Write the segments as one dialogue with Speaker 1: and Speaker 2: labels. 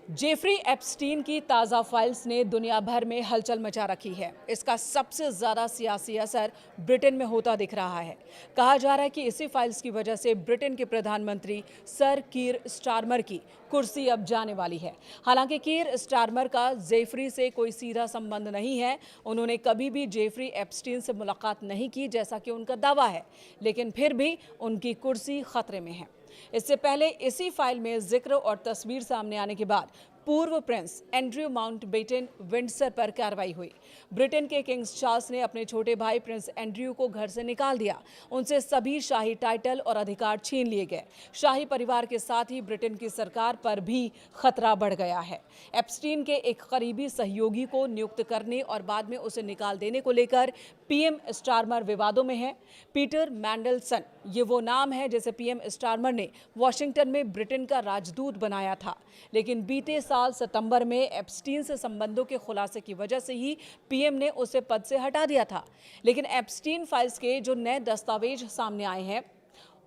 Speaker 1: Jeffrey Epstein की ताज़ा files ने दुनिया भर में हलचल मचा रखी है। इसका सबसे ज़्यादा सियासी असर ब्रिटेन में होता दिख रहा है। कहा जा रहा है कि इसी फाइल्स की वजह से ब्रिटेन के प्रधानमंत्री सर कीर स्टारमर की कुर्सी अब जाने वाली है। हालांकि कीर स्टारमर का जेफरी से कोई सीधा संबंध नहीं है। उन्होंने कभी भी जेफरी एप्स्टीन से मुलाकात नहीं की, जैसा कि उनका दावा है, लेकिन फिर भी उनकी कुर्सी खतरे में है। इससे पहले इसी फाइल में जिक्र और तस्वीर सामने आने के बाद पूर्व प्रिंस एंड्रयू माउंटबेटन विंडसर पर कार्रवाई हुई। ब्रिटेन के किंग्स चार्ल्स ने अपने छोटे भाई प्रिंस एंड्रयू को घर से निकाल दिया। उनसे सभी शाही टाइटल और अधिकार छीन लिए गए। शाही परिवार के साथ ही ब्रिटेन की सरकार पर भी खतरा बढ़ गया है। एप्स्टीन के एक करीबी सहयोगी को नियुक्त करने और बाद में उसे निकाल देने को लेकर पीएम स्टारमर विवादों में है। पीटर मैंडलसन ये वो नाम है जिसे पीएम स्टारमर ने वॉशिंगटन में ब्रिटेन का राजदूत बनाया था, लेकिन बीते साल सितंबर में एप्स्टीन से संबंधों के खुलासे की वजह से ही पीएम ने उसे पद से हटा दिया था। लेकिन एप्स्टीन फाइल्स के जो नए दस्तावेज सामने आए हैं,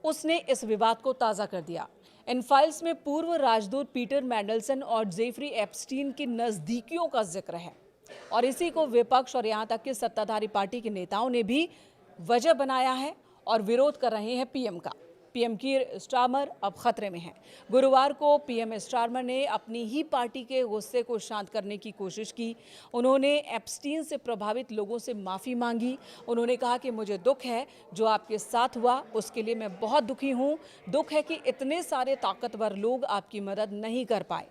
Speaker 1: उसने इस विवाद को ताज़ा कर दिया। इन फाइल्स में पूर्व राजदूत पीटर मैंडलसन और जेफरी एप्स्टीन की नज़दीकियों का जिक्र है और इसी को विपक्ष और यहाँ तक कि सत्ताधारी पार्टी के नेताओं ने भी वजह बनाया है और विरोध कर रहे हैं पीएम का। पीएम कीर स्टारमर अब खतरे में हैं। गुरुवार को पीएम स्टारमर ने अपनी ही पार्टी के गुस्से को शांत करने की कोशिश की। उन्होंने एप्स्टीन से प्रभावित लोगों से माफ़ी मांगी। उन्होंने कहा कि मुझे दुख है जो आपके साथ हुआ, उसके लिए मैं बहुत दुखी हूँ। दुख है कि इतने सारे ताकतवर लोग आपकी मदद नहीं कर पाए।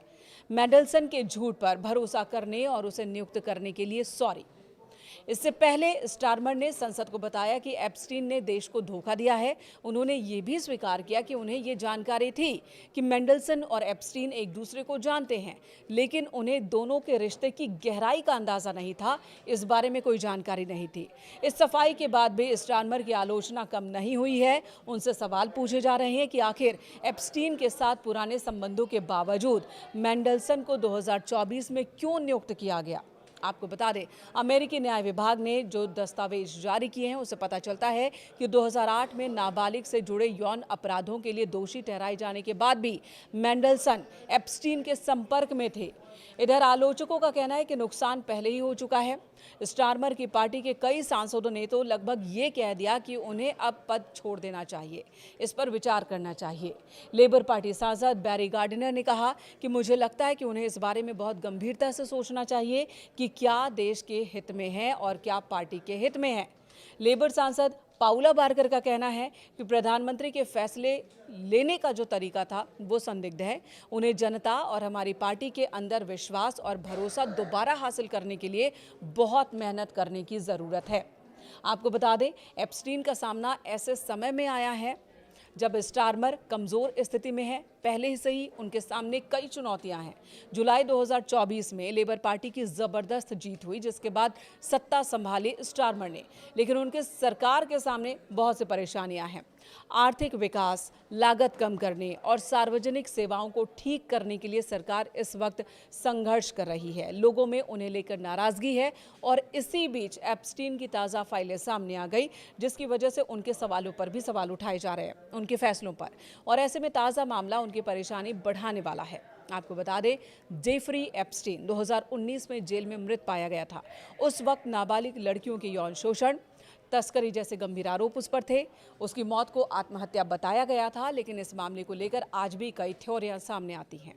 Speaker 1: मैंडलसन के झूठ पर भरोसा करने और उसे नियुक्त करने के लिए सॉरी। इससे पहले स्टारमर ने संसद को बताया कि एप्स्टीन ने देश को धोखा दिया है। उन्होंने ये भी स्वीकार किया कि उन्हें ये जानकारी थी कि मैंडलसन और एप्स्टीन एक दूसरे को जानते हैं, लेकिन उन्हें दोनों के रिश्ते की गहराई का अंदाजा नहीं था। इस बारे में कोई जानकारी नहीं थी। इस सफाई के बाद भी स्टारमर की आलोचना कम नहीं हुई है। उनसे सवाल पूछे जा रहे हैं कि आखिर एप्स्टीन के साथ पुराने संबंधों के बावजूद मैंडलसन को 2024 में क्यों नियुक्त किया गया। आपको बता दें, अमेरिकी न्याय विभाग ने जो दस्तावेज जारी किए हैं उससे पता चलता है कि 2008 में नाबालिग से जुड़े यौन अपराधों के लिए दोषी ठहराए जाने के बाद भी मैंडलसन एप्स्टीन के संपर्क में थे। इधर आलोचकों का कहना है कि नुकसान पहले ही हो चुका है। स्टारमर की पार्टी के कई सांसदों ने तो लगभग ये कह दिया कि उन्हें अब पद छोड़ देना चाहिए, इस पर विचार करना चाहिए। लेबर पार्टी सांसद बैरी गार्डिनर ने कहा कि मुझे लगता है कि उन्हें इस बारे में बहुत गंभीरता से सोचना चाहिए कि क्या देश के हित में है और क्या पार्टी के हित में है। लेबर सांसद पाउला बार्कर का कहना है कि प्रधानमंत्री के फैसले लेने का जो तरीका था वो संदिग्ध है। उन्हें जनता और हमारी पार्टी के अंदर विश्वास और भरोसा दोबारा हासिल करने के लिए बहुत मेहनत करने की ज़रूरत है। आपको बता दें, एप्स्टीन का सामना ऐसे समय में आया है जब स्टारमर कमज़ोर स्थिति में है। पहले ही से ही उनके सामने कई चुनौतियां हैं। जुलाई 2024 में लेबर पार्टी की ज़बरदस्त जीत हुई, जिसके बाद सत्ता संभाली स्टारमर ने, लेकिन उनके सरकार के सामने बहुत सी परेशानियां हैं। आर्थिक विकास, लागत कम करने और सार्वजनिक सेवाओं को ठीक करने के लिए सरकार इस वक्त संघर्ष कर रही है। लोगों में उन्हें लेकर नाराज़गी है और इसी बीच एप्स्टीन की ताज़ा फाइलें सामने आ गई, जिसकी वजह से उनके सवालों पर भी सवाल उठाए जा रहे हैं, उनके फैसलों पर। और ऐसे में ताज़ा मामला उनकी परेशानी बढ़ाने वाला है। आपको बता दें, जेफरी एप्स्टीन 2019 में जेल में मृत पाया गया था। उस वक्त नाबालिग लड़कियों के यौन शोषण, तस्करी जैसे गंभीर आरोप उस पर थे। उसकी मौत को आत्महत्या बताया गया था, लेकिन इस मामले को लेकर आज भी कई थ्योरियां सामने आती हैं।